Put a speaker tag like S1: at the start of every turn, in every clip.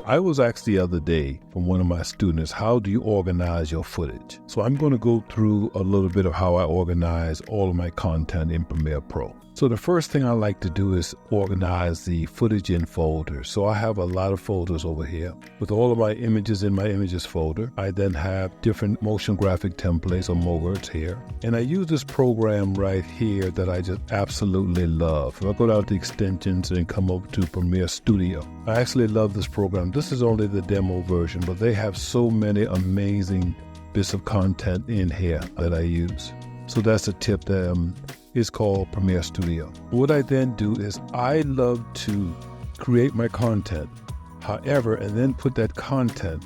S1: I was asked the other day from one of my students, how do you organize your footage? So I'm going to go through a little bit of how I organize all of my content in Premiere Pro. So the first thing I like to do is organize the footage in folders. So I have a lot of folders over here with all of my images in my images folder. I then have different motion graphic templates or MOGRs here. And I use this program right here that I just absolutely love. If I go down to extensions and come over to Premiere Studio, I actually love this program. This is only the demo version, but they have so many amazing bits of content in here that I use. So that's a tip that is called Premiere Studio. What I then do is I love to create my content, however, and then put that content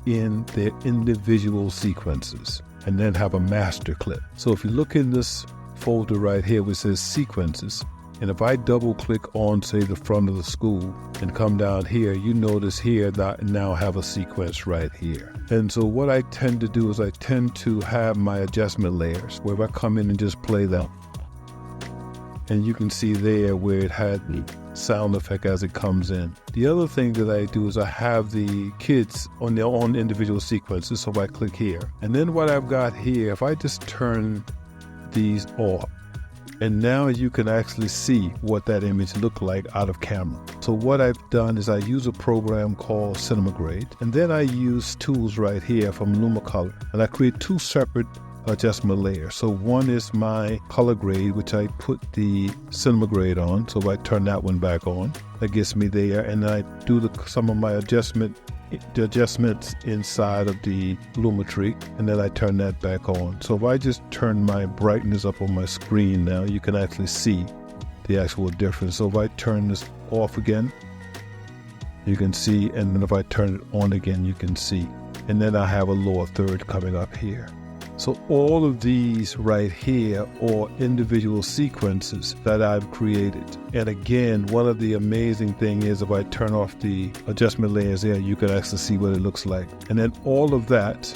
S1: in their individual sequences and then have a master clip. So if you look in this folder right here which says sequences, and if I double click on, say, the front of the school and come down here, you notice here that I now have a sequence right here. And so what I tend to do is I tend to have my adjustment layers where if I come in and just play them, and you can see there where it had the sound effect as it comes in. The other thing that I do is I have the kids on their own individual sequences. So if I click here, and then what I've got here, if I just turn these off, and now you can actually see what that image looked like out of camera. So what I've done is I use a program called Cinema Grade, and then I use tools right here from LumaColor, and I create two separate adjustment layers. So one is my color grade, which I put the Cinema Grade on. So if I turn that one back on, that gets me there, and I do some of my adjustments inside of the Lumetri, and then I turn that back on. So if I just turn my brightness up on my screen now, you can actually see the actual difference. So if I turn this off again, you can see, and then if I turn it on again, you can see. And then I have a lower third coming up here. So all of these right here are individual sequences that I've created. And again, one of the amazing things is if I turn off the adjustment layers there, you can actually see what it looks like. And then all of that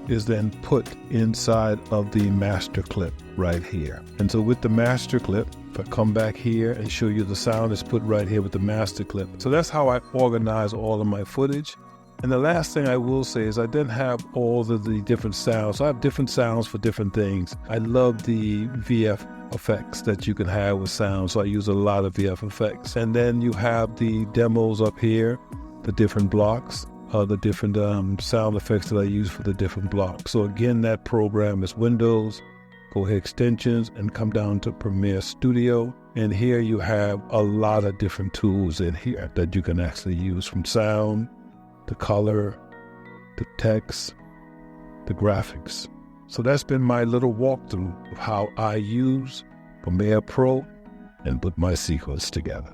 S1: is then put inside of the master clip right here. And so with the master clip, if I come back here and show you the sound, is put right here with the master clip. So that's how I organize all of my footage. And the last thing I will say is I then have all of the different sounds. So I have different sounds for different things. I love the VF effects that you can have with sound. So I use a lot of VF effects. And then you have the demos up here, the different blocks, the different sound effects that I use for the different blocks. So again, that program is Windows. Go ahead, extensions, and come down to Premiere Studio. And here you have a lot of different tools in here that you can actually use, from sound, the color, the text, the graphics. So that's been my little walkthrough of how I use Premiere Pro and put my sequence together.